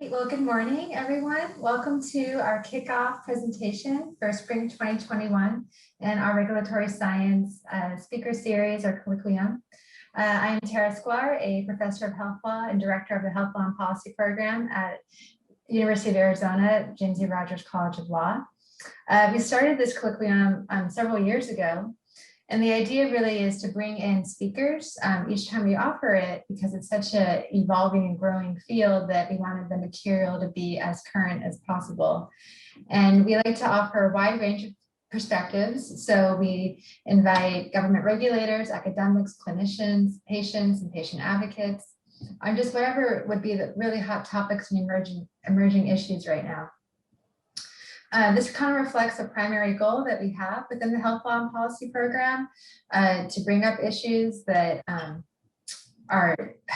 Great. Well, good morning, everyone. Welcome to our kickoff presentation for Spring 2021 and our regulatory science speaker series or colloquium. I am Tara Sklar, a professor of health law and director of the Health Law and Policy Program at University of Arizona, James E. Rogers College of Law. We started this colloquium several years ago. And the idea really is to bring in speakers each time we offer it, because it's such an evolving and growing field that we wanted the material to be as current as possible. And we like to offer a wide range of perspectives. So we invite government regulators, academics, clinicians, patients, and patient advocates on just whatever would be the really hot topics and emerging issues right now. This kind of reflects the primary goal that we have within the Health Law and Policy Program to bring up issues that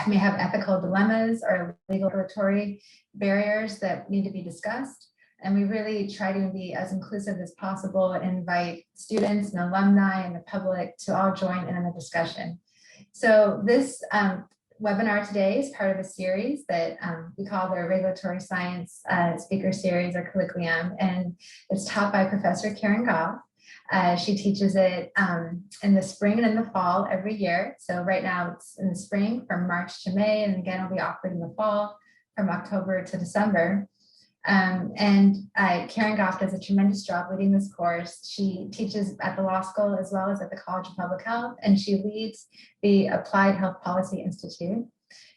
may have ethical dilemmas or legal regulatory barriers that need to be discussed. And we really try to be as inclusive as possible and invite students and alumni and the public to all join in on the discussion. So this webinar today is part of a series that we call the Regulatory Science Speaker Series or Colloquium, and it's taught by Professor Karen Goff. She teaches it in the spring and in the fall every year. So right now it's in the spring from March to May, and again it'll be offered in the fall from October to December. Karen Goff does a tremendous job leading this course. She teaches at the law school as well as at the College of Public Health, and she leads the Applied Health Policy Institute.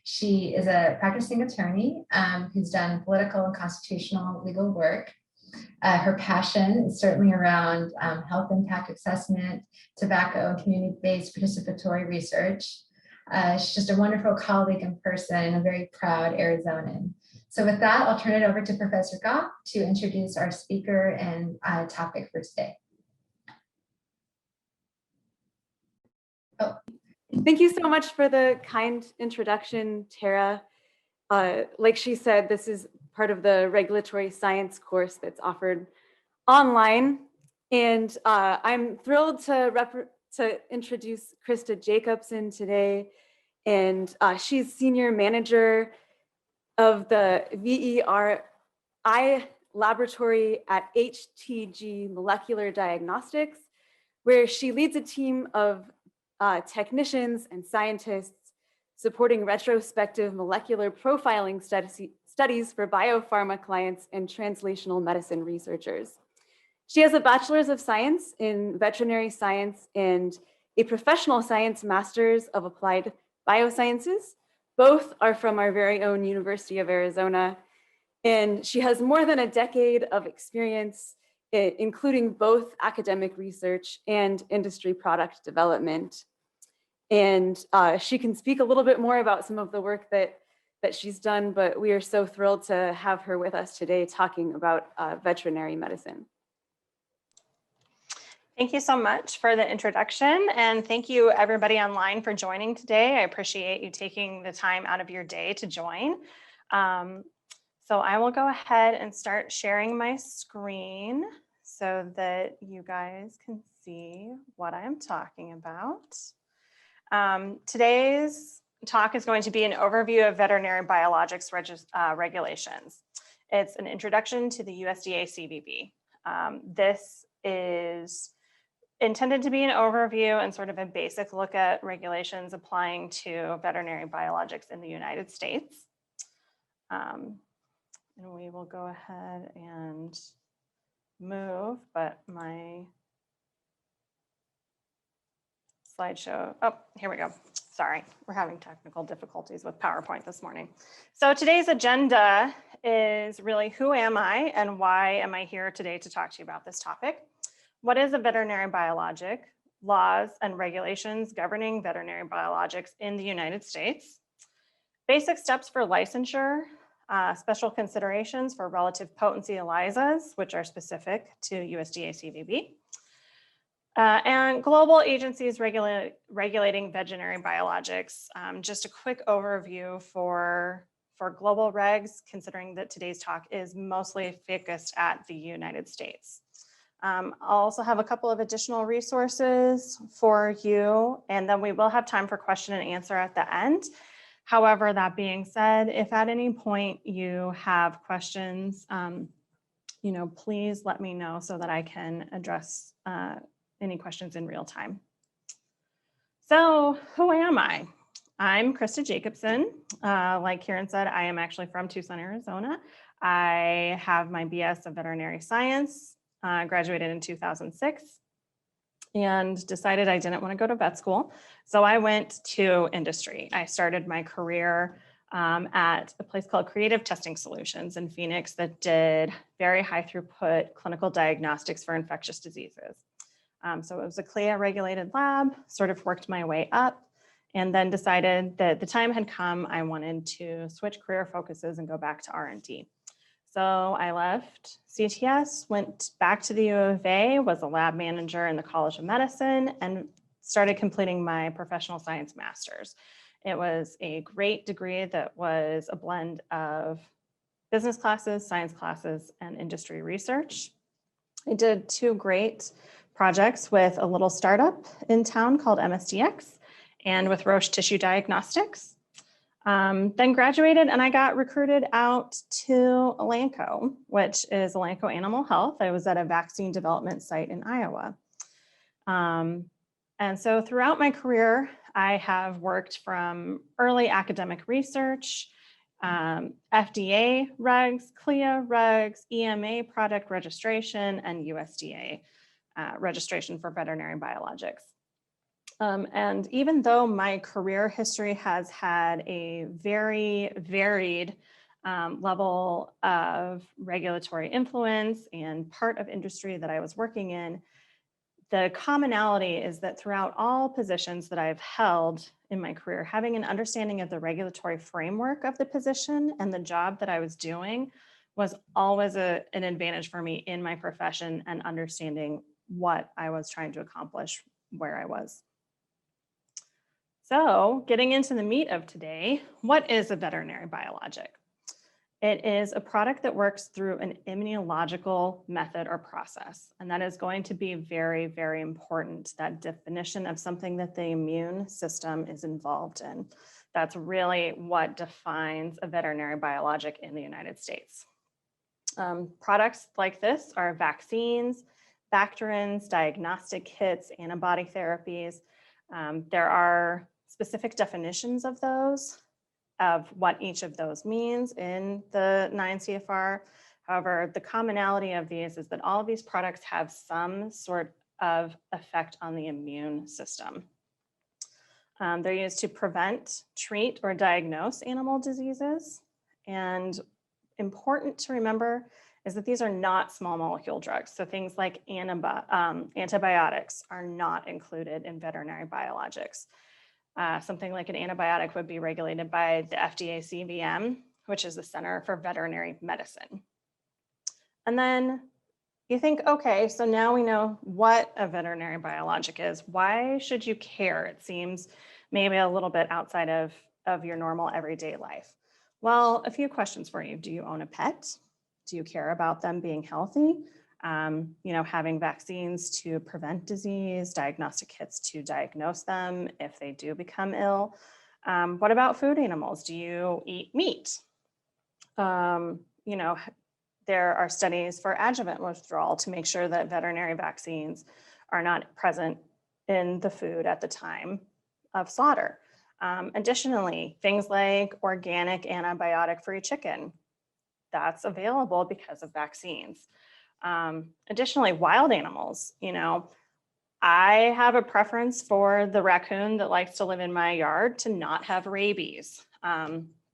She is a practicing attorney who's done political and constitutional legal work. Her passion is certainly around health impact assessment, tobacco, and community-based participatory research. She's just a wonderful colleague in person and a very proud Arizonan. So with that, I'll turn it over to Professor Goff to introduce our speaker and topic for today. Oh. Thank you so much for the kind introduction, Tara. Like she said, this is part of the regulatory science course that's offered online. And I'm thrilled to introduce Krista Jacobson today. And she's senior manager of the VERI laboratory at HTG Molecular Diagnostics, where she leads a team of technicians and scientists supporting retrospective molecular profiling studies for biopharma clients and translational medicine researchers. She has a bachelor's of science in veterinary science and a professional science master's of applied biosciences. Both are from our very own University of Arizona, and she has more than a decade of experience, including both academic research and industry product development. And she can speak a little bit more about some of the work that she's done, but we are so thrilled to have her with us today talking about veterinary medicine. Thank you so much for the introduction, and thank you everybody online for joining today. I appreciate you taking the time out of your day to join. So I will go ahead and start sharing my screen so that you guys can see what I'm talking about. Today's talk is going to be an overview of veterinary biologics regulations. It's an introduction to the USDA CVB. This is intended to be an overview and sort of a basic look at regulations applying to veterinary biologics in the United States. And we will go ahead and move, but my slideshow, oh, here we go. Sorry, we're having technical difficulties with PowerPoint this morning. So today's agenda is really who am I and why am I here today to talk to you about this topic? What is a veterinary biologic? Laws and regulations governing veterinary biologics in the United States. Basic steps for licensure, special considerations for relative potency ELISAs, which are specific to USDA CVB. And global agencies regulating veterinary biologics. Just a quick overview for global regs, considering that today's talk is mostly focused at the United States. I'll also have a couple of additional resources for you, and then we will have time for question and answer at the end. However, that being said, if at any point you have questions, please let me know so that I can address any questions in real time. So who am I? I'm Krista Jacobson. Like Kieran said, I am actually from Tucson, Arizona. I have my BS of veterinary science, graduated in 2006, and decided I didn't want to go to vet school. So I went to industry. I started my career at a place called Creative Testing Solutions in Phoenix that did very high throughput clinical diagnostics for infectious diseases. So it was a CLIA regulated lab, sort of worked my way up, and then decided that the time had come, I wanted to switch career focuses and go back to R&D. So I left CTS, went back to the U of A, was a lab manager in the College of Medicine, and started completing my professional science master's. It was a great degree that was a blend of business classes, science classes, and industry research. I did 2 great projects with a little startup in town called MSDX and with Roche Tissue Diagnostics. Then graduated and I got recruited out to Elanco, which is Elanco Animal Health. I was at a vaccine development site in Iowa. And so throughout my career, I have worked from early academic research, FDA regs, CLIA regs, EMA product registration, and USDA registration for veterinary biologics. And even though my career history has had a very varied level of regulatory influence and part of industry that I was working in, the commonality is that throughout all positions that I've held in my career, having an understanding of the regulatory framework of the position and the job that I was doing was always an advantage for me in my profession and understanding what I was trying to accomplish where I was. So getting into the meat of today, what is a veterinary biologic? It is a product that works through an immunological method or process, and that is going to be very, very important, that definition of something that the immune system is involved in. That's really what defines a veterinary biologic in the United States. Products like this are vaccines, bacterins, diagnostic kits, antibody therapies. There are specific definitions of those, of what each of those means in the 9 CFR. However, the commonality of these is that all of these products have some sort of effect on the immune system. They're used to prevent, treat, or diagnose animal diseases. And important to remember is that these are not small molecule drugs. So things like antibiotics are not included in veterinary biologics. Something like an antibiotic would be regulated by the FDA CVM, which is the Center for Veterinary Medicine. And then you think, okay, so now we know what a veterinary biologic is. Why should you care? It seems maybe a little bit outside of your normal everyday life. Well, a few questions for you. Do you own a pet? Do you care about them being healthy? Having vaccines to prevent disease, diagnostic kits to diagnose them if they do become ill. What about food animals? Do you eat meat? There are studies for adjuvant withdrawal to make sure that veterinary vaccines are not present in the food at the time of slaughter. Additionally, things like organic antibiotic-free chicken, that's available because of vaccines. Additionally, wild animals, I have a preference for the raccoon that likes to live in my yard to not have rabies.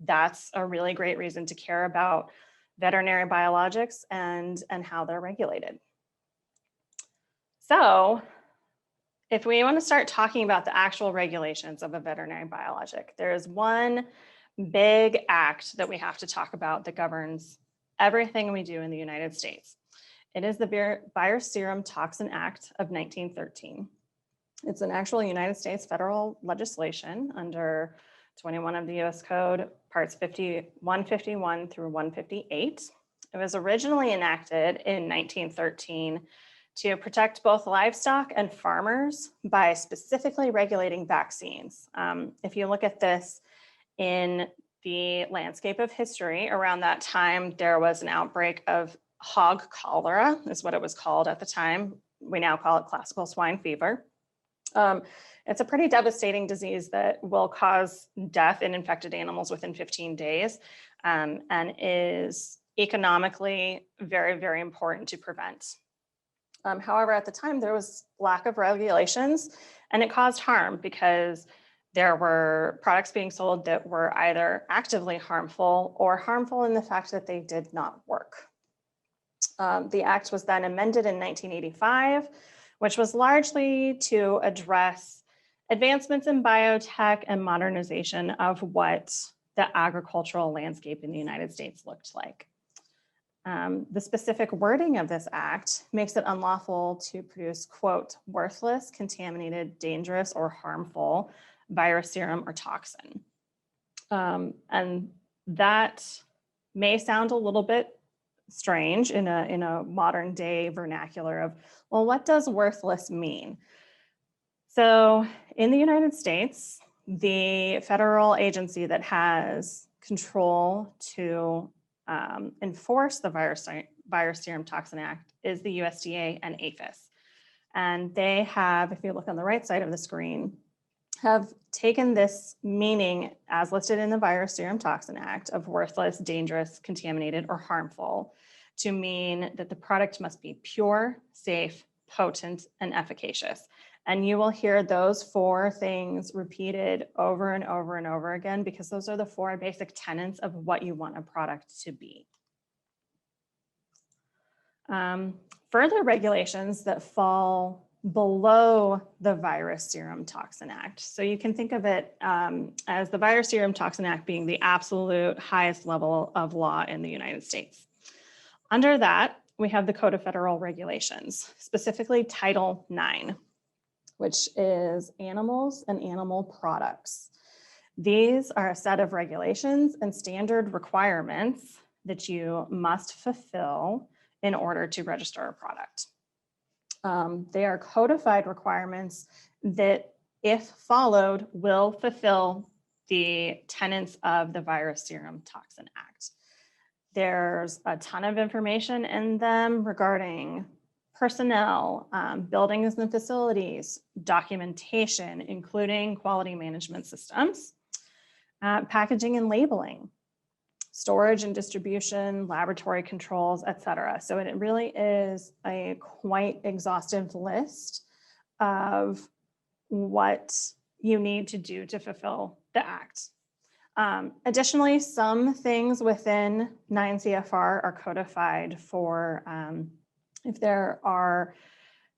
That's a really great reason to care about veterinary biologics and how they're regulated. So if we want to start talking about the actual regulations of a veterinary biologic, there is one big act that we have to talk about that governs everything we do in the United States. It is the Bioserum Toxin Act of 1913. It's an actual United States federal legislation under 21 of the US Code, parts 151 through 158. It was originally enacted in 1913 to protect both livestock and farmers by specifically regulating vaccines. If you look at this in the landscape of history. Around that time, there was an outbreak of hog cholera, is what it was called at the time. We now call it classical swine fever. It's a pretty devastating disease that will cause death in infected animals within 15 days and is economically very, very important to prevent. However, at the time, there was lack of regulations and it caused harm because there were products being sold that were either actively harmful or harmful in the fact that they did not work. The act was then amended in 1985, which was largely to address advancements in biotech and modernization of what the agricultural landscape in the United States looked like. The specific wording of this act makes it unlawful to produce, quote, worthless, contaminated, dangerous, or harmful virus, serum, or toxin. And that may sound a little bit strange in a modern day vernacular of, well, what does worthless mean? So in the United States, the federal agency that has control to enforce the virus serum toxin act is the USDA and APHIS. And they have, if you look on the right side of the screen, have taken this meaning as listed in the virus serum toxin act of worthless, dangerous, contaminated, or harmful to mean that the product must be pure, safe, potent, and efficacious. And you will hear those four things repeated over and over and over again, because those are the four basic tenets of what you want a product to be. Further regulations that fall below the virus serum toxin act. So you can think of it as the virus serum toxin act being the absolute highest level of law in the United States. Under that, we have the Code of Federal Regulations, specifically Title IX, which is animals and animal products. These are a set of regulations and standard requirements that you must fulfill in order to register a product. They are codified requirements that, if followed, will fulfill the tenets of the Virus Serum Toxin Act. There's a ton of information in them regarding personnel, buildings and facilities, documentation, including quality management systems, packaging and labeling, storage and distribution, laboratory controls, et cetera. So it really is a quite exhaustive list of what you need to do to fulfill the act. Additionally, some things within 9 CFR are codified for if there are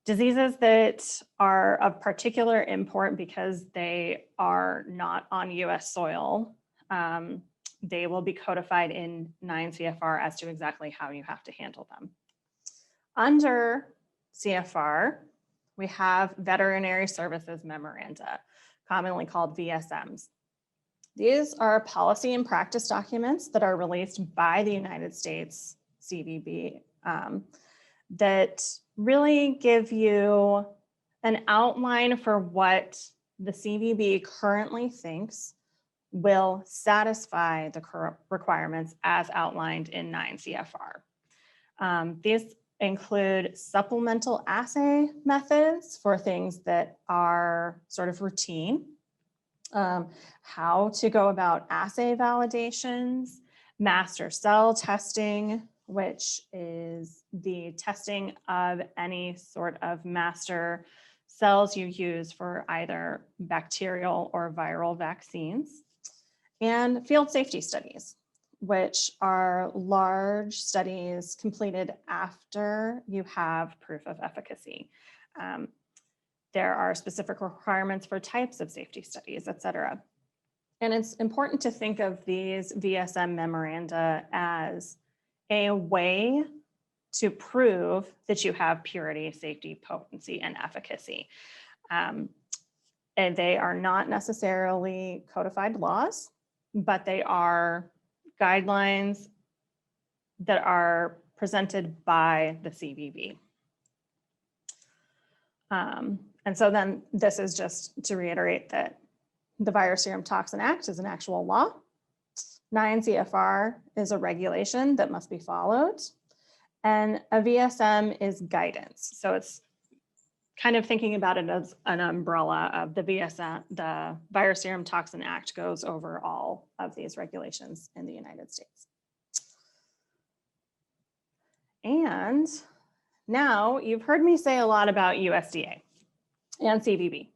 diseases that are of particular import because they are not on US soil, they will be codified in 9 CFR as to exactly how you have to handle them. Under CFR, we have Veterinary Services Memoranda, commonly called VSMs. These are policy and practice documents that are released by the United States CVB that really give you an outline for what the CVB currently thinks will satisfy the current requirements as outlined in 9 CFR. These include supplemental assay methods for things that are sort of routine, how to go about assay validations, master cell testing, which is the testing of any sort of master cells you use for either bacterial or viral vaccines, and field safety studies, which are large studies completed after you have proof of efficacy. There are specific requirements for types of safety studies, et cetera. And it's important to think of these VSM memoranda as a way to prove that you have purity, safety, potency, and efficacy. And they are not necessarily codified laws, but they are guidelines that are presented by the CVB. And so then this is just to reiterate that the Bioserum Toxin Act is an actual law. 9 CFR is a regulation that must be followed. And a VSM is guidance. So it's kind of thinking about it as an umbrella of the VSM, the Bioserum Toxin Act goes over all of these regulations in the United States. And now you've heard me say a lot about USDA and CVB.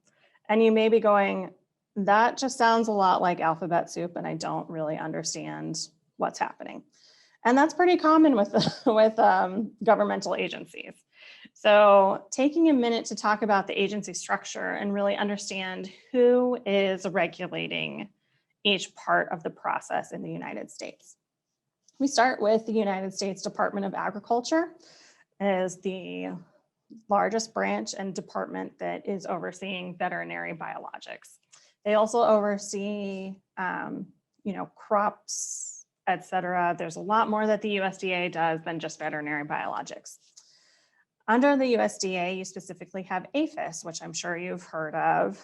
And you may be going, that just sounds a lot like alphabet soup and I don't really understand what's happening. And that's pretty common with governmental agencies. So taking a minute to talk about the agency structure and really understand who is regulating each part of the process in the United States. We start with the United States Department of Agriculture as the largest branch and department that is overseeing veterinary biologics. They also oversee, crops, et cetera. There's a lot more that the USDA does than just veterinary biologics. Under the USDA, you specifically have APHIS, which I'm sure you've heard of.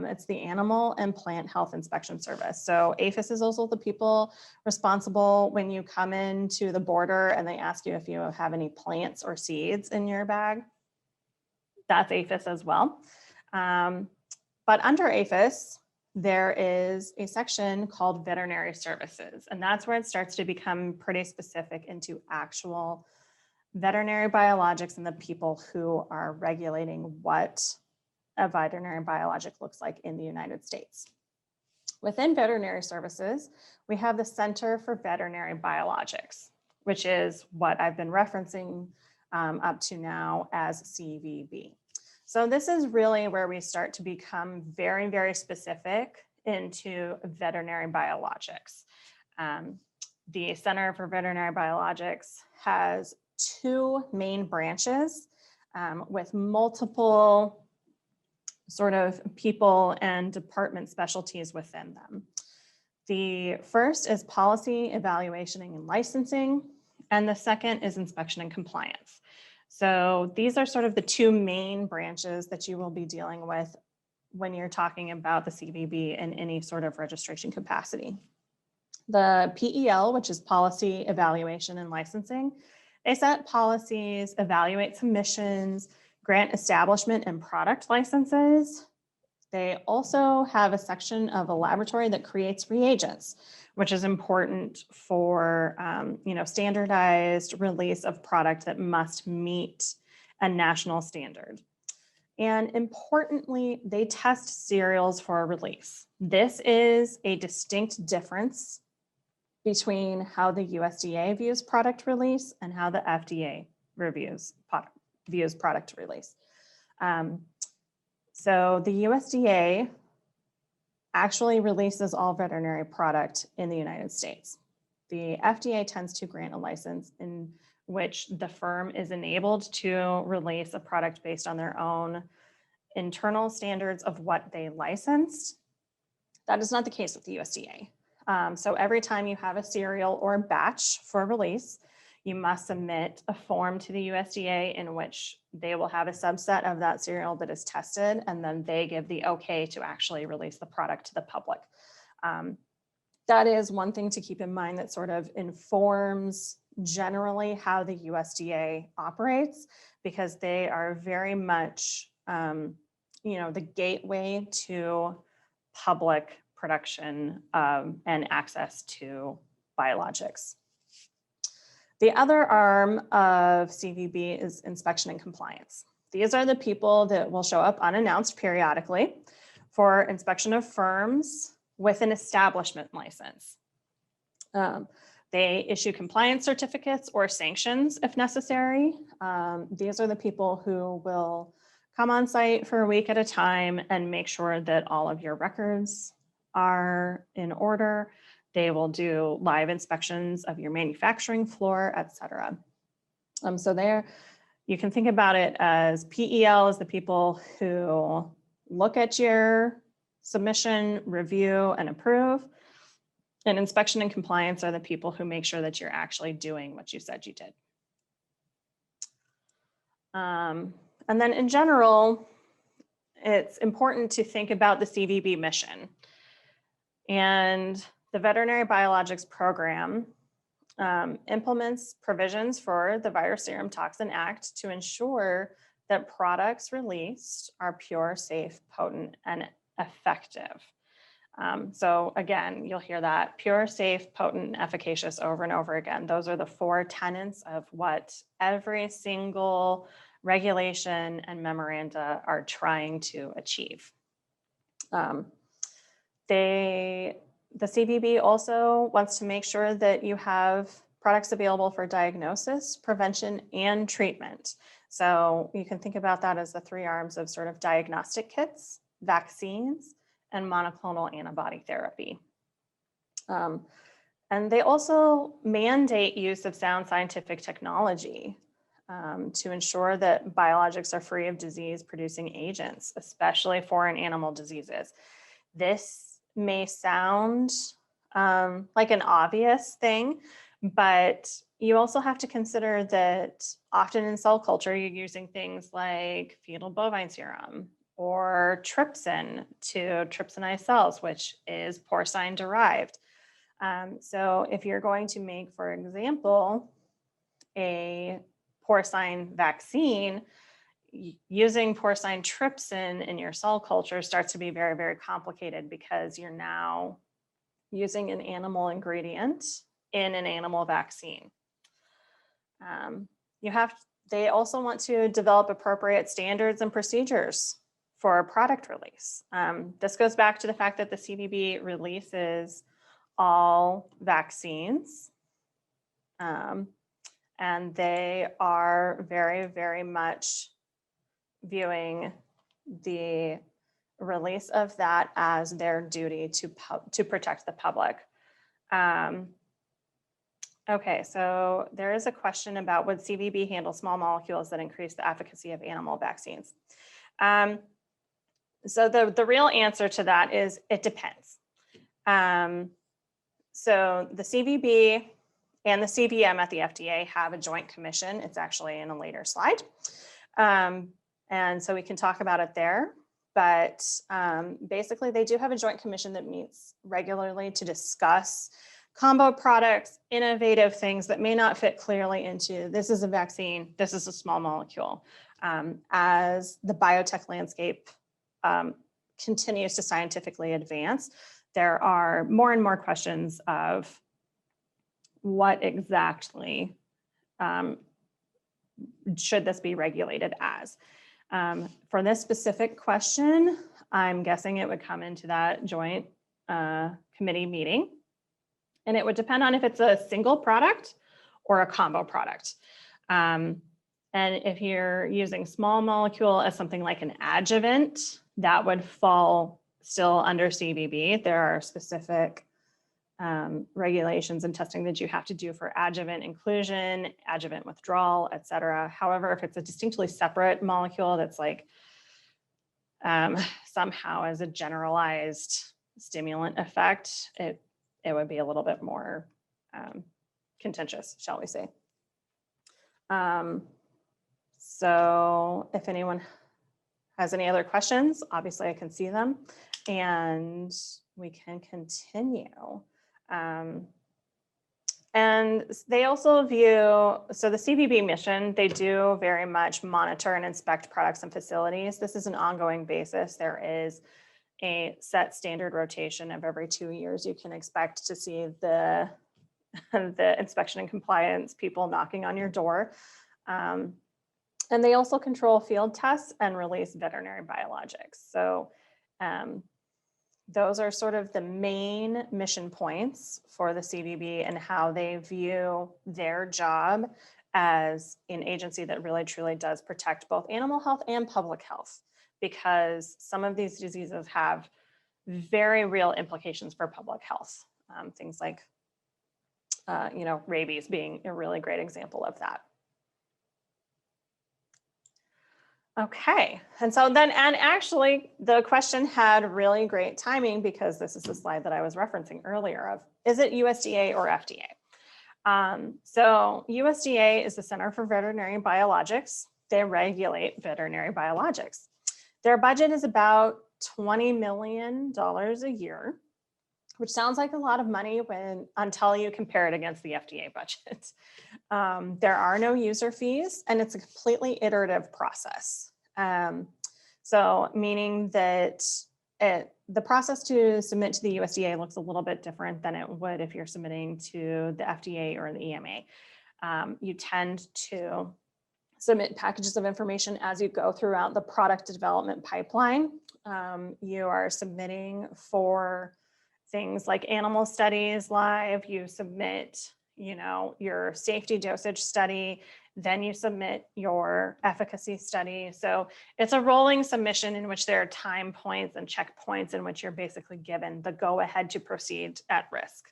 It's the Animal and Plant Health Inspection Service. So APHIS is also the people responsible when you come into the border and they ask you if you have any plants or seeds in your bag. That's APHIS as well. But under APHIS, there is a section called Veterinary Services, and that's where it starts to become pretty specific into actual veterinary biologics and the people who are regulating what a veterinary biologic looks like in the United States. Within Veterinary Services, we have the Center for Veterinary Biologics, which is what I've been referencing up to now as CVB. So this is really where we start to become very, very specific into veterinary biologics. The Center for Veterinary Biologics has 2 main branches with multiple sort of people and department specialties within them. The first is policy, evaluation, and licensing, and the second is inspection and compliance. So these are sort of the 2 main branches that you will be dealing with when you're talking about the CVB in any sort of registration capacity. The PEL, which is policy, evaluation, and licensing, they set policies, evaluate submissions, grant establishment and product licenses. They also have a section of a laboratory that creates reagents, which is important for standardized release of product that must meet a national standard. And importantly, they test cereals for release. This is a distinct difference between how the USDA views product release and how the FDA views product release. So the USDA actually releases all veterinary product in the United States. The FDA tends to grant a license in which the firm is enabled to release a product based on their own internal standards of what they licensed. That is not the case with the USDA. So every time you have a cereal or a batch for release, you must submit a form to the USDA in which they will have a subset of that cereal that is tested, and then they give the okay to actually release the product to the public. That is one thing to keep in mind that sort of informs generally how the USDA operates, because they are very much the gateway to public production and access to biologics. The other arm of CVB is inspection and compliance. These are the people that will show up unannounced periodically for inspection of firms with an establishment license. They issue compliance certificates or sanctions if necessary. These are the people who will come on site for a week at a time and make sure that all of your records are in order. They will do live inspections of your manufacturing floor, et cetera. So there, you can think about it as PEL is the people who look at your submission, review, and approve. And inspection and compliance are the people who make sure that you're actually doing what you said you did. And then in general, it's important to think about the CVB mission. And the Veterinary Biologics Program implements provisions for the Virus Serum Toxin Act to ensure that products released are pure, safe, potent, and effective. So again, you'll hear that pure, safe, potent, efficacious over and over again. Those are the 4 tenets of what every single regulation and memoranda are trying to achieve. The CVB also wants to make sure that you have products available for diagnosis, prevention, and treatment. So you can think about that as the 3 arms of sort of diagnostic kits, vaccines, and monoclonal antibody therapy. And they also mandate use of sound scientific technology to ensure that biologics are free of disease-producing agents, especially foreign animal diseases. This may sound like an obvious thing, but you also have to consider that often in cell culture, you're using things like fetal bovine serum or trypsin to trypsinize cells, which is porcine derived. So if you're going to make, for example, a porcine vaccine, using porcine trypsin in your cell culture starts to be very, very complicated because you're now using an animal ingredient in an animal vaccine. They also want to develop appropriate standards and procedures for product release. This goes back to the fact that the CVB releases all vaccines, and they are very, very much viewing the release of that as their duty to protect the public. Okay, so there is a question about would CVB handle small molecules that increase the efficacy of animal vaccines? So the real answer to that is it depends. So the CVB and the CVM at the FDA have a joint commission. It's actually in a later slide. And so we can talk about it there. But basically, they do have a joint commission that meets regularly to discuss combo products, innovative things that may not fit clearly into this is a vaccine, this is a small molecule. As the biotech landscape continues to scientifically advance, there are more and more questions of what exactly should this be regulated as. For this specific question, I'm guessing it would come into that joint committee meeting. And it would depend on if it's a single product or a combo product. And if you're using small molecule as something like an adjuvant, that would fall still under CVB. There are specific regulations and testing that you have to do for adjuvant inclusion, adjuvant withdrawal, et cetera. However, if it's a distinctly separate molecule that's like somehow as a generalized stimulant effect, it would be a little bit more contentious, shall we say. So if anyone has any other questions, obviously I can see them and we can continue. And they also view, so the CVB mission, they do very much monitor and inspect products and facilities. This is an ongoing basis. There is a set standard rotation of every 2 years. You can expect to see the inspection and compliance people knocking on your door. And they also control field tests and release veterinary biologics. So those are sort of the main mission points for the CVB and how they view their job as an agency that really truly does protect both animal health and public health, because some of these diseases have very real implications for public health. Things like, rabies being a really great example of that. Okay, and so then, and actually the question had really great timing because this is the slide that I was referencing earlier of, is it USDA or FDA? So USDA is the Center for Veterinary Biologics. They regulate veterinary biologics. Their budget is about $20 million a year which sounds like a lot of money until you compare it against the FDA budget. There are no user fees, and it's a completely iterative process. So meaning that the process to submit to the USDA looks a little bit different than it would if you're submitting to the FDA or the EMA. You tend to submit packages of information as you go throughout the product development pipeline. You are submitting for things like animal studies live, you submit, your safety dosage study, then you submit your efficacy study. So it's a rolling submission in which there are time points and checkpoints in which you're basically given the go ahead to proceed at risk.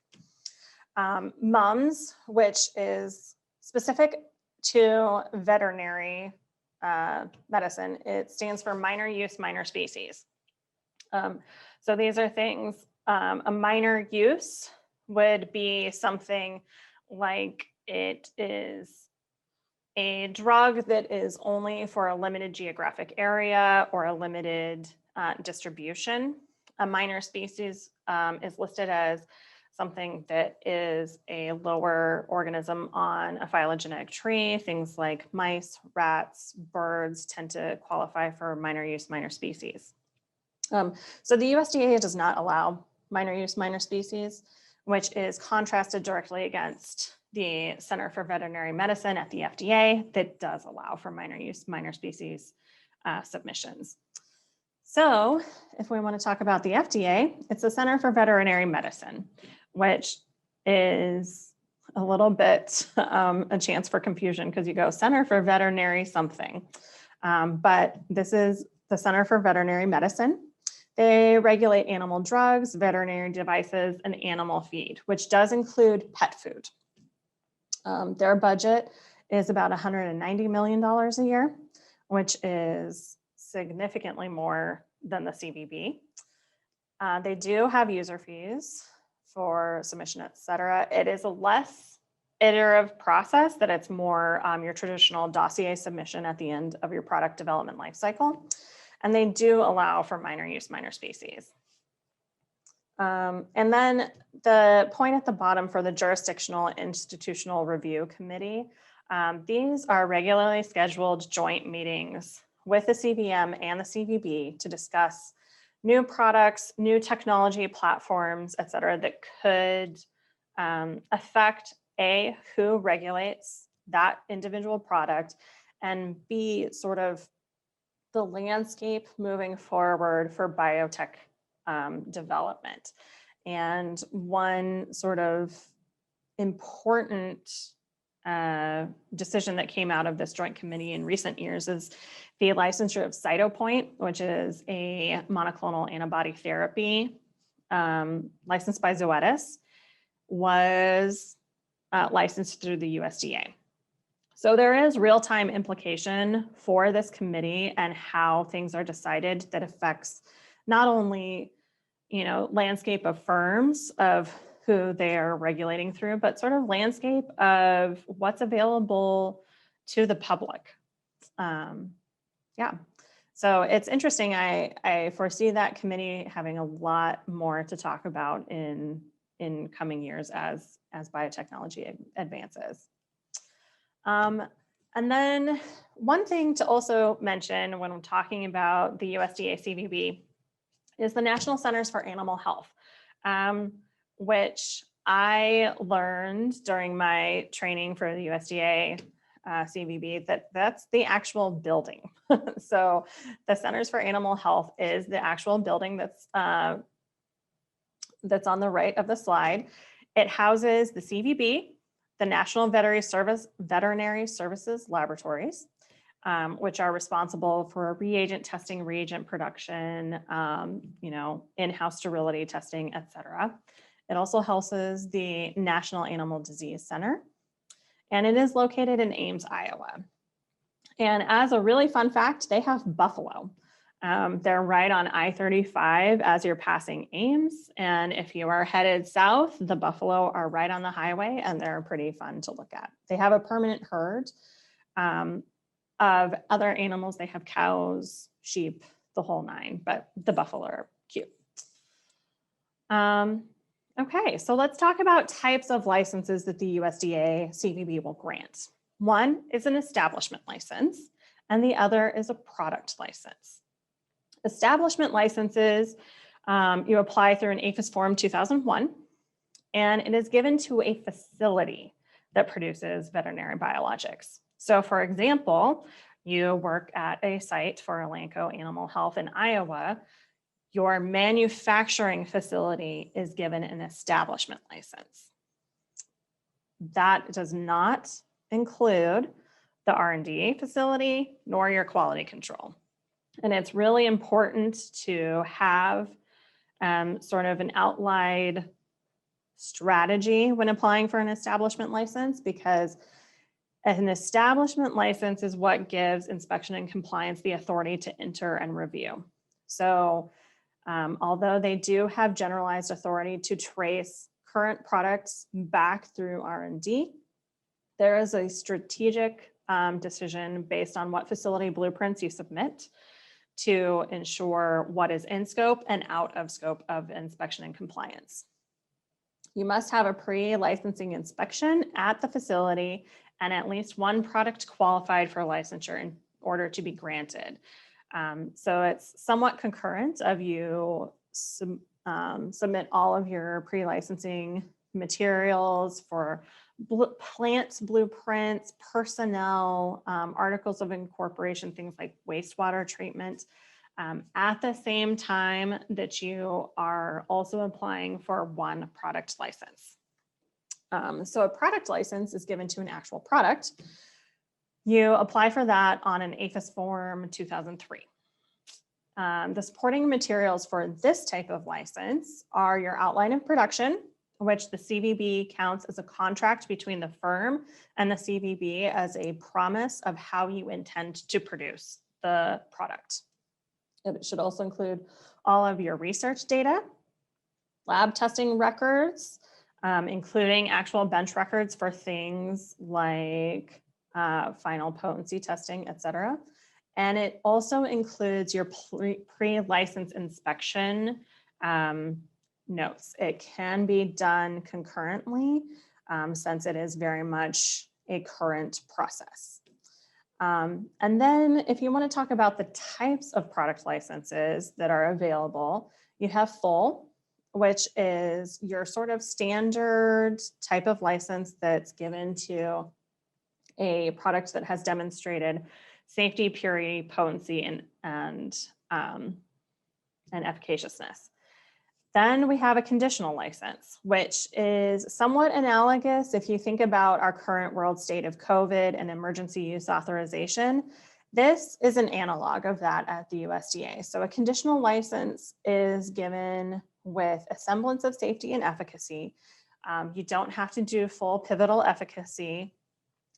MUMS, which is specific to veterinary medicine, it stands for minor use, minor species. So these are things, a minor use would be something like it is a drug that is only for a limited geographic area or a limited distribution. A minor species is listed as something that is a lower organism on a phylogenetic tree. Things like mice, rats, birds tend to qualify for minor use, minor species. So the USDA does not allow minor use, minor species, which is contrasted directly against the Center for Veterinary Medicine at the FDA that does allow for minor use, minor species submissions. So if we want to talk about the FDA, it's the Center for Veterinary Medicine, which is a little bit a chance for confusion because you go Center for Veterinary something. But this is the Center for Veterinary Medicine. They regulate animal drugs, veterinary devices, and animal feed, which does include pet food. Their budget is about $190 million a year, which is significantly more than the CVB. They do have user fees for submission, et cetera. It is a less iterative process that it's more your traditional dossier submission at the end of your product development lifecycle. And they do allow for minor use, minor species. And then the point at the bottom for the Jurisdictional Institutional Review Committee, these are regularly scheduled joint meetings with the CVM and the CVB to discuss new products, new technology platforms, et cetera, that could affect A, who regulates that individual product, and B, sort of the landscape moving forward for biotech development. And one sort of important decision that came out of this joint committee in recent years is the licensure of Cytopoint, which is a monoclonal antibody therapy licensed by Zoetis, was licensed through the USDA. So there is real-time implication for this committee and how things are decided that affects not only, landscape of firms of who they are regulating through, but sort of landscape of what's available to the public. Yeah, so it's interesting. I foresee that committee having a lot more to talk about in coming years as biotechnology advances. And then one thing to also mention when I'm talking about the USDA CVB is the National Centers for Animal Health, which I learned during my training for the USDA CVB that's the actual building. So the Centers for Animal Health is the actual building that's on the right of the slide. It houses the CVB, the National Veterinary Services Laboratories, which are responsible for reagent testing, reagent production, in-house sterility testing, et cetera. It also houses the National Animal Disease Center, and it is located in Ames, Iowa. And as a really fun fact, they have buffalo. They're right on I-35 as you're passing Ames. And if you are headed south, the buffalo are right on the highway and they're pretty fun to look at. They have a permanent herd of other animals. They have cows, sheep, the whole nine, but the buffalo are cute. Okay, so let's talk about types of licenses that the USDA CVB will grant. One is an establishment license, and the other is a product license. Establishment licenses, you apply through an APHIS Form 2001, and it is given to a facility that produces veterinary biologics. So for example, you work at a site for Elanco Animal Health in Iowa, your manufacturing facility is given an establishment license. That does not include the R&D facility nor your quality control. And it's really important to have sort of an outlined strategy when applying for an establishment license, because an establishment license is what gives inspection and compliance the authority to enter and review. So although they do have generalized authority to trace current products back through R&D, there is a strategic decision based on what facility blueprints you submit to ensure what is in scope and out of scope of inspection and compliance. You must have a pre-licensing inspection at the facility and at least one product qualified for licensure in order to be granted. So it's somewhat concurrent of you submit all of your pre-licensing materials for plant blueprints, personnel, articles of incorporation, things like wastewater treatment, at the same time that you are also applying for one product license. So a product license is given to an actual product. You apply for that on an APHIS Form 2003. The supporting materials for this type of license are your outline of production, which the CVB counts as a contract between the firm and the CVB as a promise of how you intend to produce the product. It should also include all of your research data, lab testing records, including actual bench records for things like final potency testing, et cetera. And it also includes your pre-license inspection notes. It can be done concurrently since it is very much a current process. And then if you want to talk about the types of product licenses that are available, you have full, which is your sort of standard type of license that's given to a product that has demonstrated safety, purity, potency, and efficaciousness. Then we have a conditional license, which is somewhat analogous if you think about our current world state of COVID and emergency use authorization. This is an analog of that at the USDA. So a conditional license is given with a semblance of safety and efficacy. You don't have to do full pivotal efficacy.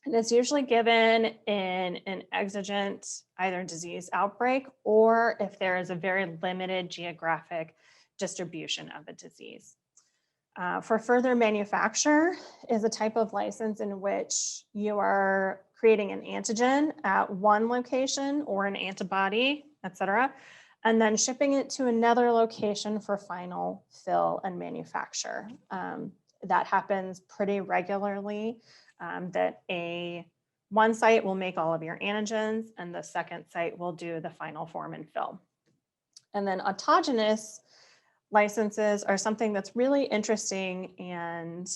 And it's usually given in an exigent either disease outbreak or if there is a very limited geographic distribution of a disease. For further manufacture is a type of license in which you are creating an antigen at one location or an antibody, et cetera, and then shipping it to another location for final fill and manufacture. That happens pretty regularly, that one site will make all of your antigens and the second site will do the final form and fill. And then autogenous licenses are something that's really interesting and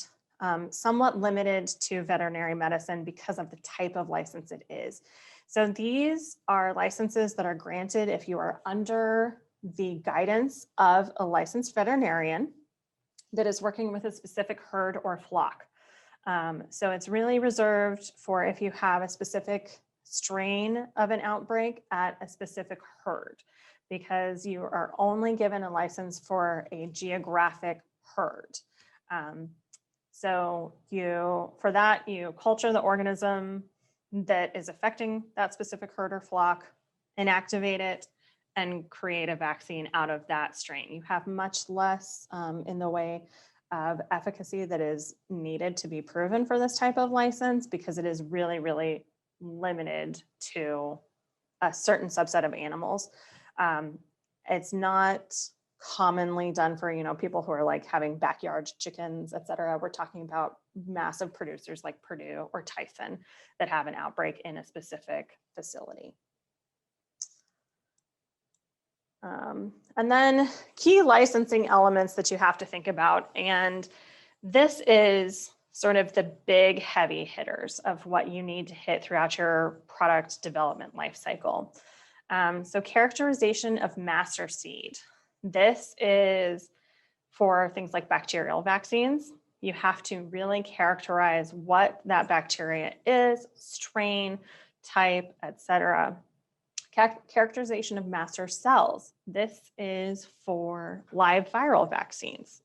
somewhat limited to veterinary medicine because of the type of license it is. So these are licenses that are granted if you are under the guidance of a licensed veterinarian that is working with a specific herd or flock. So it's really reserved for if you have a specific strain of an outbreak at a specific herd, because you are only given a license for a geographic herd. So for that, you culture the organism that is affecting that specific herd or flock, inactivate it, and create a vaccine out of that strain. You have much less in the way of efficacy that is needed to be proven for this type of license because it is really, really limited to a certain subset of animals. It's not commonly done for, people who are like having backyard chickens, et cetera. We're talking about massive producers like Purdue or Tyson that have an outbreak in a specific facility. And then key licensing elements that you have to think about. And this is sort of the big heavy hitters of what you need to hit throughout your product development life cycle. So characterization of master seed. This is for things like bacterial vaccines. You have to really characterize what that bacteria is, strain, type, et cetera. Characterization of master cells. This is for live viral vaccines,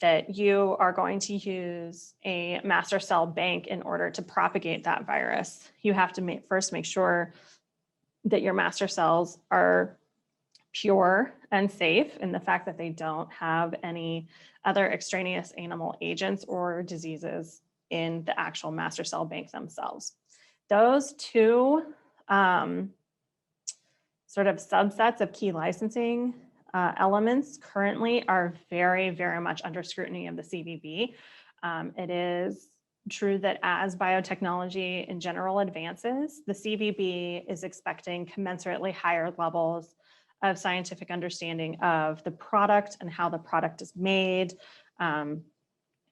that you are going to use a master cell bank in order to propagate that virus. You have to first make sure that your master cells are pure and safe in the fact that they don't have any other extraneous animal agents or diseases in the actual master cell bank themselves. Those two sort of subsets of key licensing elements currently are very, very much under scrutiny of the CVB. It is true that as biotechnology in general advances, the CVB is expecting commensurately higher levels of scientific understanding of the product and how the product is made,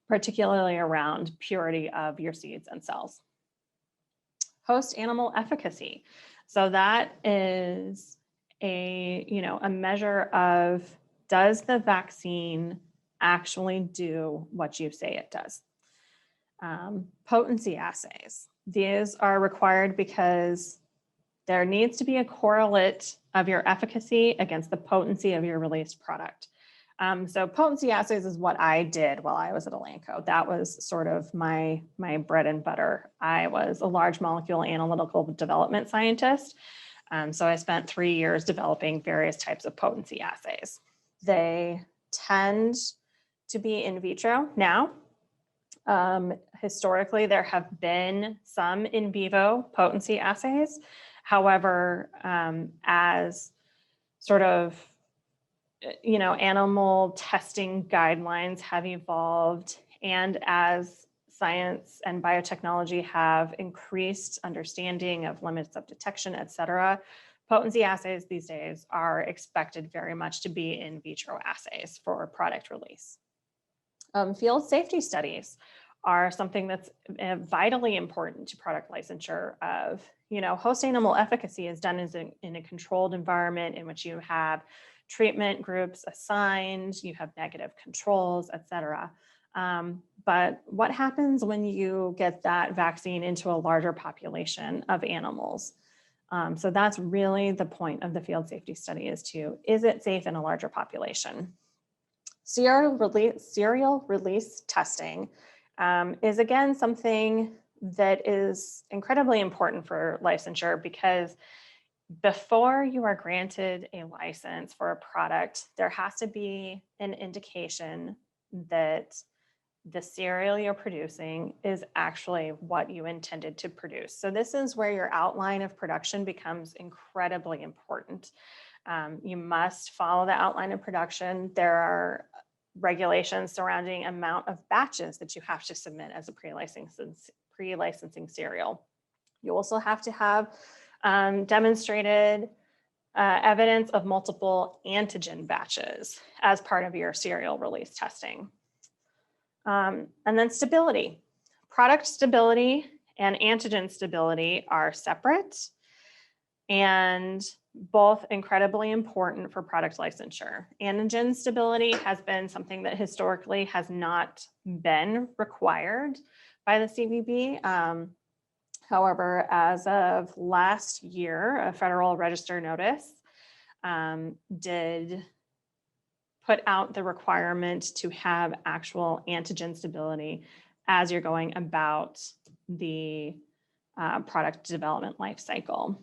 particularly around purity of your seeds and cells. Host animal efficacy. So that is a measure of, does the vaccine actually do what you say it does? Potency assays. These are required because there needs to be a correlate of your efficacy against the potency of your released product. So potency assays is what I did while I was at Elanco. That was sort of my bread and butter. I was a large molecule analytical development scientist. So I spent 3 years developing various types of potency assays. They tend to be in vitro now. Historically, there have been some in vivo potency assays. However, as sort of animal testing guidelines have evolved, and as science and biotechnology have increased understanding of limits of detection, et cetera, potency assays these days are expected very much to be in vitro assays for product release. Field safety studies are something that's vitally important to product licensure of, host animal efficacy is done in a controlled environment in which you have treatment groups assigned, you have negative controls, et cetera. But what happens when you get that vaccine into a larger population of animals? So that's really the point of the field safety study, is it safe in a larger population? Serial release testing is again something that is incredibly important for licensure, because before you are granted a license for a product, there has to be an indication that the cereal you're producing is actually what you intended to produce. So this is where your outline of production becomes incredibly important. You must follow the outline of production. There are regulations surrounding amount of batches that you have to submit as a pre-licensing cereal. You also have to have demonstrated evidence of multiple antigen batches as part of your cereal release testing. And then stability. Product stability and antigen stability are separate and both incredibly important for product licensure. Antigen stability has been something that historically has not been required by the CVB. However, as of last year, a Federal Register notice did put out the requirement to have actual antigen stability as you're going about the product development life cycle.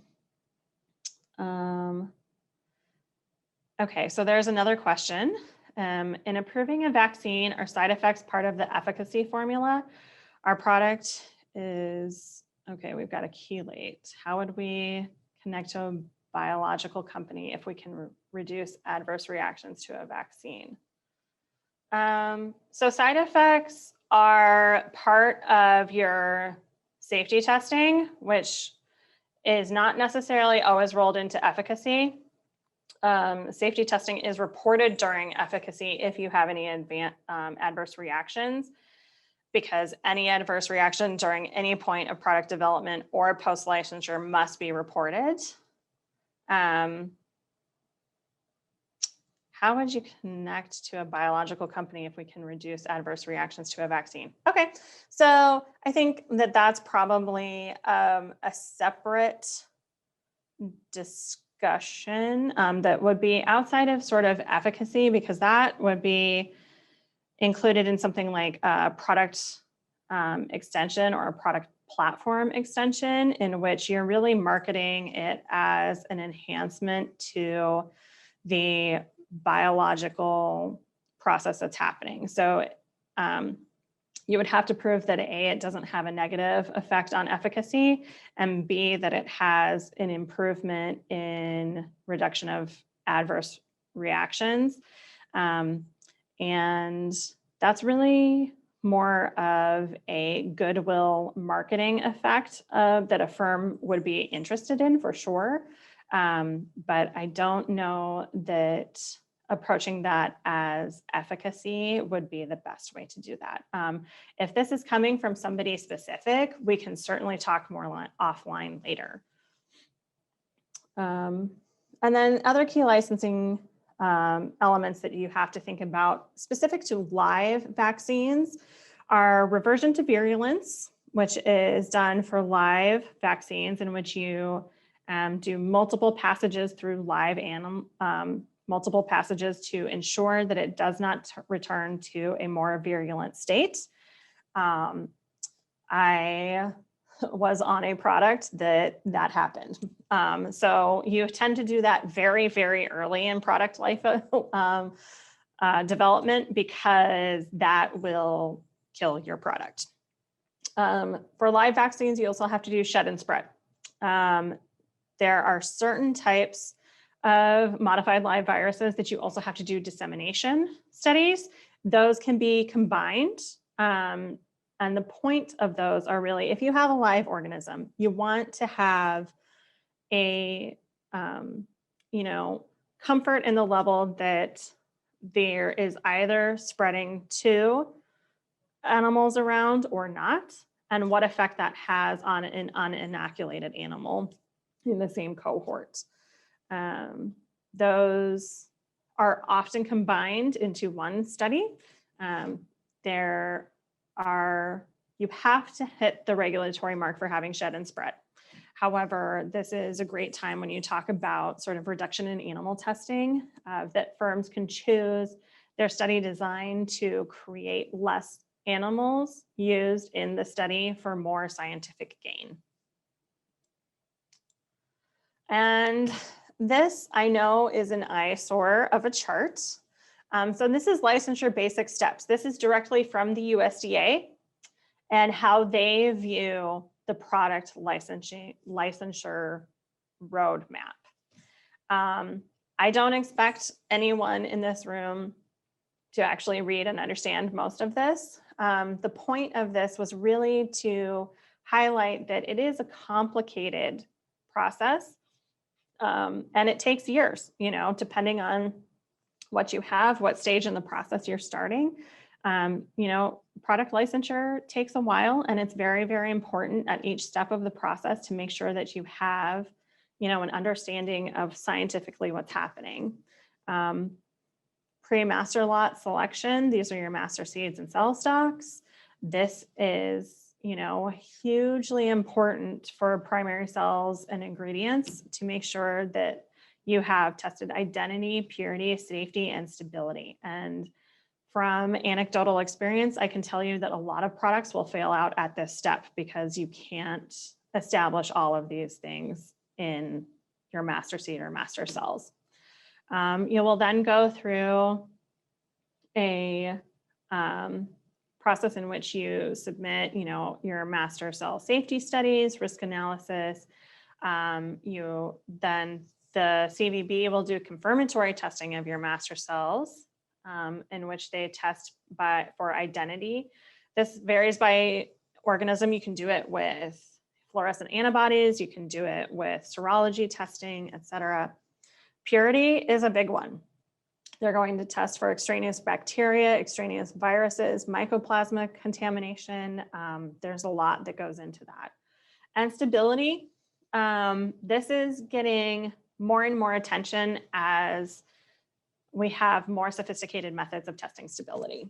Okay, so there's another question. In approving a vaccine, are side effects part of the efficacy formula? Our product is, okay, we've got a chelate. How would we connect to a biological company if we can reduce adverse reactions to a vaccine? So side effects are part of your safety testing, which is not necessarily always rolled into efficacy. Safety testing is reported during efficacy if you have any adverse reactions, because any adverse reaction during any point of product development or post-licensure must be reported. How would you connect to a biological company if we can reduce adverse reactions to a vaccine? Okay, so I think that that's probably a separate discussion that would be outside of sort of efficacy, because that would be included in something like a product extension or a product platform extension, in which you're really marketing it as an enhancement to the biological process that's happening. So you would have to prove that A, it doesn't have a negative effect on efficacy, and B, that it has an improvement in reduction of adverse reactions. And that's really more of a goodwill marketing effect that a firm would be interested in for sure. But I don't know that approaching that as efficacy would be the best way to do that. If this is coming from somebody specific, we can certainly talk more offline later. And then other key licensing elements that you have to think about specific to live vaccines are reversion to virulence, which is done for live vaccines, in which you do multiple passages through live animal, multiple passages to ensure that it does not return to a more virulent state. I was on a product that happened. So you tend to do that very, very early in product life development, because that will kill your product. For live vaccines, you also have to do shed and spread. There are certain types of modified live viruses that you also have to do dissemination studies. Those can be combined. And the point of those are really, if you have a live organism, you want to have a, comfort in the level that there is either spreading to animals around or not, and what effect that has on an uninoculated animal in the same cohort. Those are often combined into one study. You have to hit the regulatory mark for having shed and spread. However, this is a great time when you talk about sort of reduction in animal testing, that firms can choose their study design to create less animals used in the study for more scientific gain. And this, I know, is an eyesore of a chart. So this is licensure basic steps. This is directly from the USDA and how they view the product licensure roadmap. I don't expect anyone in this room to actually read and understand most of this. The point of this was really to highlight that it is a complicated process. And it takes years, depending on what you have, what stage in the process you're starting. Product licensure takes a while, and it's very, very important at each step of the process to make sure that you have, an understanding of scientifically what's happening. Pre-master lot selection, these are your master seeds and cell stocks. This is hugely important for primary cells and ingredients to make sure that you have tested identity, purity, safety, and stability. And from anecdotal experience, I can tell you that a lot of products will fail out at this step because you can't establish all of these things in your master seed or master cells. You will then go through a process in which you submit, your master cell safety studies, risk analysis. You then The CVB will do confirmatory testing of your master cells, in which they test for identity. This varies by organism. You can do it with fluorescent antibodies, you can do it with serology testing, et cetera. Purity is a big one. They're going to test for extraneous bacteria, extraneous viruses, mycoplasma contamination. There's a lot that goes into that. And stability, this is getting more and more attention as we have more sophisticated methods of testing stability.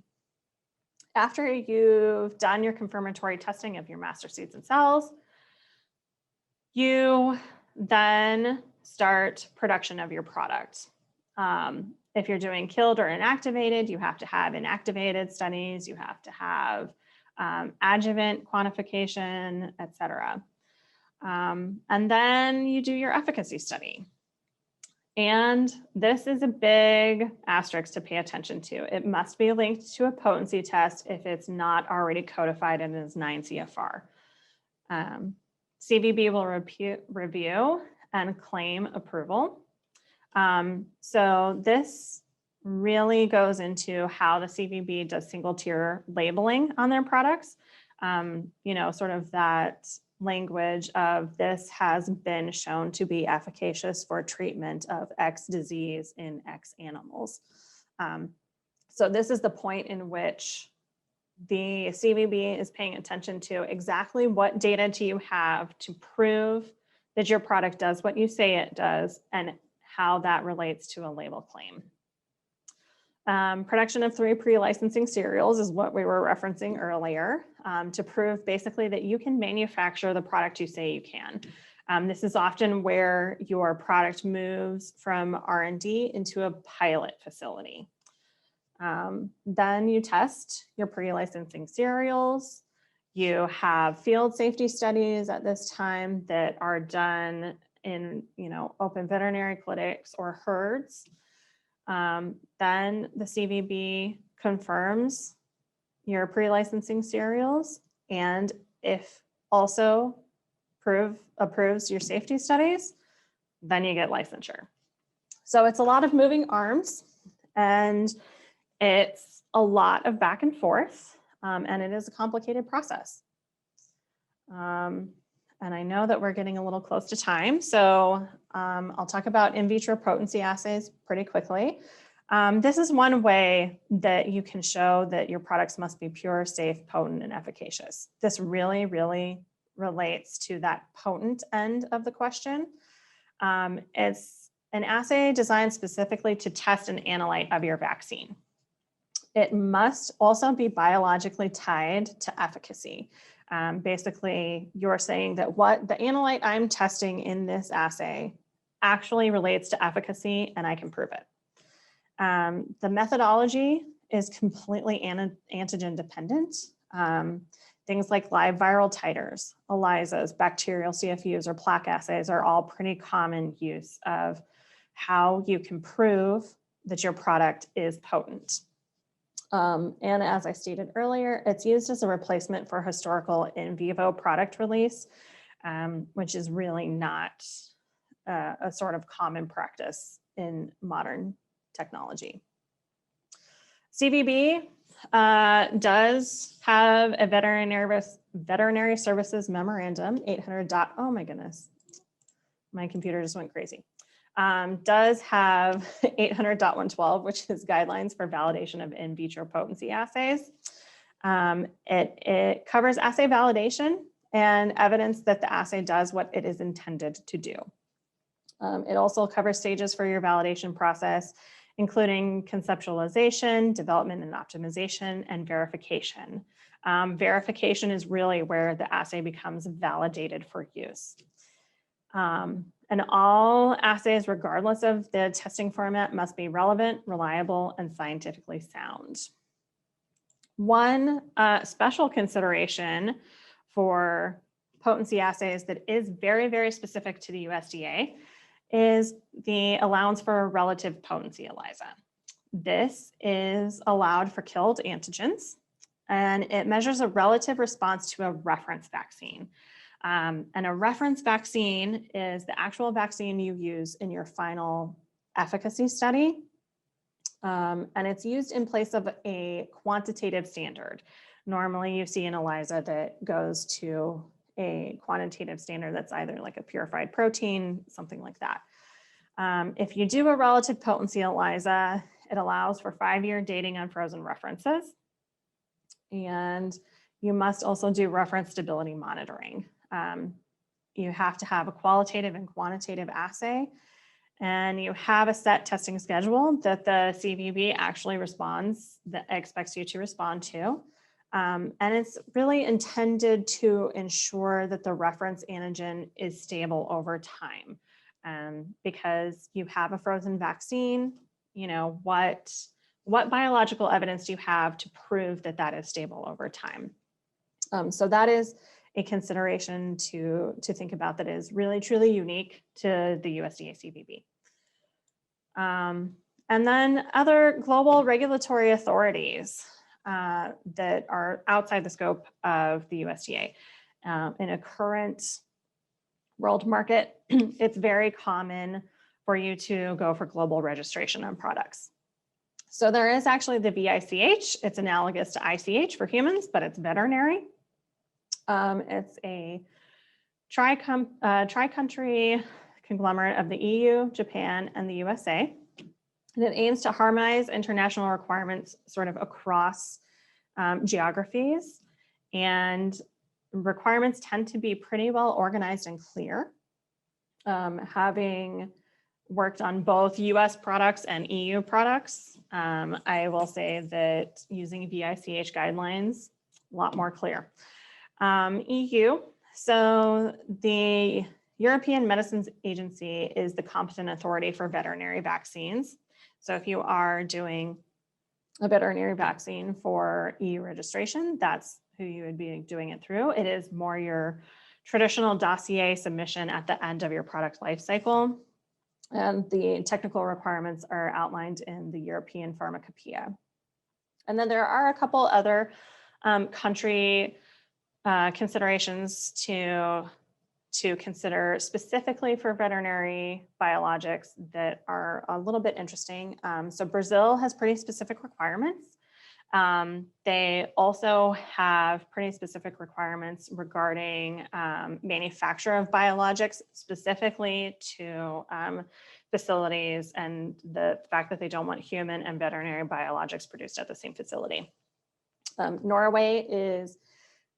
After you've done your confirmatory testing of your master seeds and cells, you then start production of your product. If you're doing killed or inactivated, you have to have inactivated studies, you have to have adjuvant quantification, et cetera. And then you do your efficacy study. And this is a big asterisk to pay attention to. It must be linked to a potency test if it's not already codified in as 9 CFR. CVB will review and claim approval. So this really goes into how the CVB does single tier labeling on their products. Sort of that language of this has been shown to be efficacious for treatment of X disease in X animals. So this is the point in which the CVB is paying attention to exactly what data do you have to prove that your product does what you say it does and how that relates to a label claim. Production of 3 pre-licensing serials is what we were referencing earlier to prove basically that you can manufacture the product you say you can. This is often where your product moves from R&D into a pilot facility. Then you test your pre-licensing serials. You have field safety studies at this time that are done in open veterinary clinics or herds. Then the CVB confirms your pre-licensing serials, and if also approves your safety studies, then you get licensure. So it's a lot of moving arms, and it's a lot of back and forth, and it is a complicated process. And I know that we're getting a little close to time, so I'll talk about in vitro potency assays pretty quickly. This is one way that you can show that your products must be pure, safe, potent, and efficacious. This really, really relates to that potent end of the question. It's an assay designed specifically to test an analyte of your vaccine. It must also be biologically tied to efficacy. Basically, you're saying that what the analyte I'm testing in this assay actually relates to efficacy, and I can prove it. The methodology is completely antigen dependent. Things like live viral titers, ELISAs, bacterial CFUs, or plaque assays are all pretty common use of how you can prove that your product is potent. And as I stated earlier, it's used as a replacement for historical in vivo product release, which is really not a sort of common practice in modern technology. CVB does have a veterinary services memorandum, 800. Oh my goodness, my computer just went crazy. Does have 800.112, which is guidelines for validation of in vitro potency assays. It covers assay validation and evidence that the assay does what it is intended to do. It also covers stages for your validation process, including conceptualization, development and optimization, and verification. Verification is really where the assay becomes validated for use. And all assays, regardless of the testing format, must be relevant, reliable, and scientifically sound. One special consideration for potency assays that is very, very specific to the USDA is the allowance for relative potency ELISA. This is allowed for killed antigens, and it measures a relative response to a reference vaccine. And a reference vaccine is the actual vaccine you use in your final efficacy study. And it's used in place of a quantitative standard. Normally you see an ELISA that goes to a quantitative standard that's either like a purified protein, something like that. If you do a relative potency ELISA, it allows for 5-year dating on frozen references. And you must also do reference stability monitoring. You have to have a qualitative and quantitative assay, and you have a set testing schedule that the CVB actually expects you to respond to. And it's really intended to ensure that the reference antigen is stable over time. Because you have a frozen vaccine, you know, what biological evidence do you have to prove that that is stable over time? So that is a consideration to think about that is really truly unique to the USDA CVB. And then other global regulatory authorities that are outside the scope of the USDA. In a current world market, it's very common for you to go for global registration on products. So there is actually the VICH. It's analogous to ICH for humans, but it's veterinary. It's a tri-country conglomerate of the EU, Japan, and the USA. And it aims to harmonize international requirements sort of across geographies. And requirements tend to be pretty well organized and clear. Having worked on both US products and EU products, I will say that using VICH guidelines, a lot more clear. EU, so the European Medicines Agency is the competent authority for veterinary vaccines. So if you are doing a veterinary vaccine for EU registration, that's who you would be doing it through. It is more your traditional dossier submission at the end of your product life cycle. And the technical requirements are outlined in the European Pharmacopoeia. And then there are a couple other country considerations to consider specifically for veterinary biologics that are a little bit interesting. So Brazil has pretty specific requirements. They also have pretty specific requirements regarding manufacture of biologics, specifically to facilities and the fact that they don't want human and veterinary biologics produced at the same facility. Norway is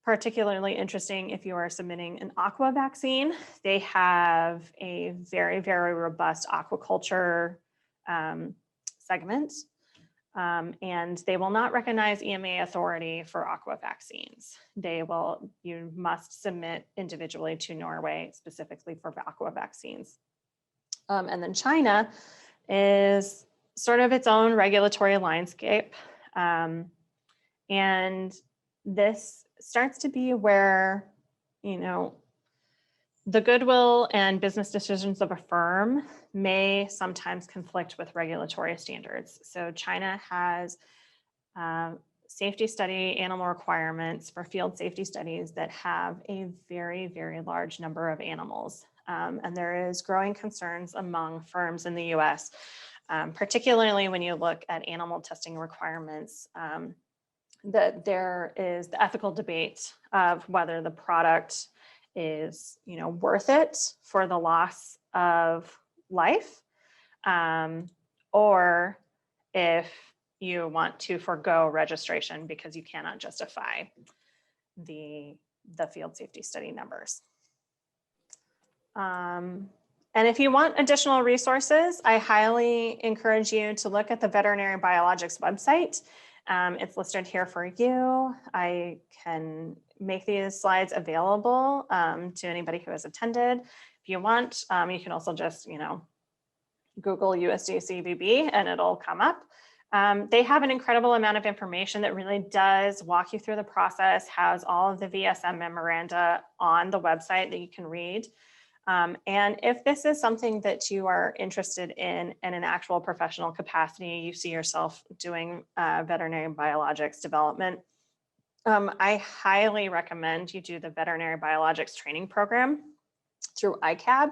particularly interesting if you are submitting an aqua vaccine. They have a very, very robust aquaculture segment. And they will not recognize EMA authority for aqua vaccines. You must submit individually to Norway specifically for aqua vaccines. And then China is sort of its own regulatory landscape. And this starts to be where, you know, the goodwill and business decisions of a firm may sometimes conflict with regulatory standards. So China has safety study animal requirements for field safety studies that have a very, very large number of animals. And there is growing concerns among firms in the US, particularly when you look at animal testing requirements, that there is the ethical debate of whether the product is, you know, worth it for the loss of life, or if you want to forego registration because you cannot justify the field safety study numbers. And if you want additional resources, I highly encourage you to look at the Veterinary Biologics website. It's listed here for you. I can make these slides available to anybody who has attended. If you want, you can also just, you know, Google USDA CVB and it'll come up. They have an incredible amount of information that really does walk you through the process, has all of the VSM memoranda on the website that you can read. And if this is something that you are interested in an actual professional capacity, you see yourself doing veterinary biologics development, I highly recommend you do the Veterinary Biologics Training Program through ICAB.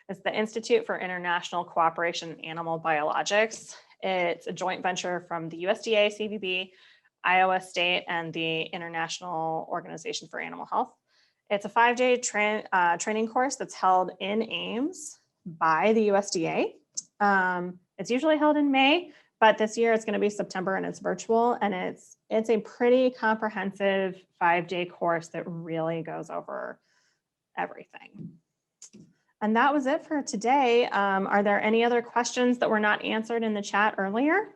It's the Institute for International Cooperation in Animal Biologics. It's a joint venture from the USDA, CVB, Iowa State, and the International Organization for Animal Health. It's a 5-day training course that's held in Ames by the USDA. It's usually held in May, but this year it's going to be September and it's virtual, and it's a pretty comprehensive 5-day course that really goes over everything. And that was it for today. Are there any other questions that were not answered in the chat earlier?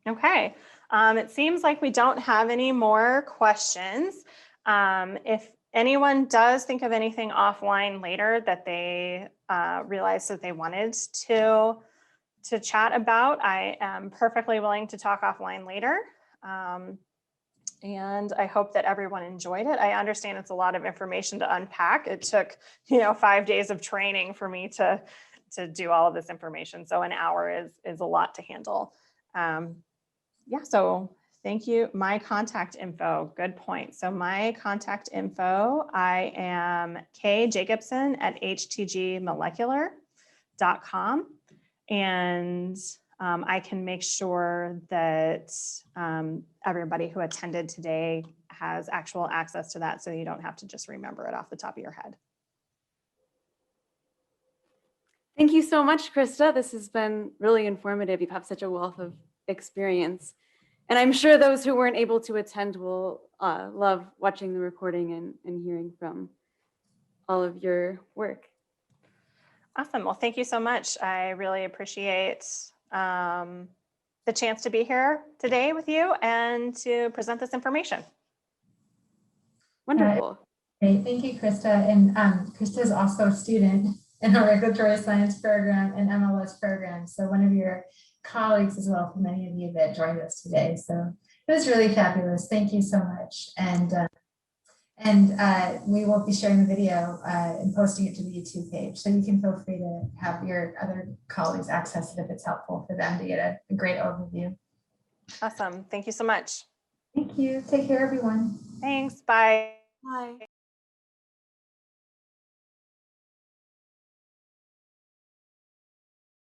Okay, it seems like we don't have any more questions. If anyone does think of anything offline later that they realize that they wanted to chat about, I am perfectly willing to talk offline later. And I hope that everyone enjoyed it. I understand it's a lot of information to unpack. It took, 5 days of training for me to do all of this information. So an hour is a lot to handle. Yeah, so thank you. My contact info, good point. So my contact info, I am Jacobson at htgmolecular.com. And I can make sure that everybody who attended today has actual access to that, so you don't have to just remember it off the top of your head. Thank you so much, Krista. This has been really informative. You have such a wealth of experience. And I'm sure those who weren't able to attend will love watching the recording and hearing from all of your work. Awesome. Well, thank you so much. I really appreciate the chance to be here today with you and to present this information. Wonderful. Great. Thank you, Krista. And Krista is also a student in our regulatory science program and MLS program. So one of your colleagues as well, for many of you that joined us today. So it was really fabulous. Thank you so much. And we will be sharing the video and posting it to the YouTube page. So you can feel free to have your other colleagues access it if it's helpful for them to get a great overview. Awesome. Thank you so much. Thank you. Take care, everyone. Thanks. Bye. Bye.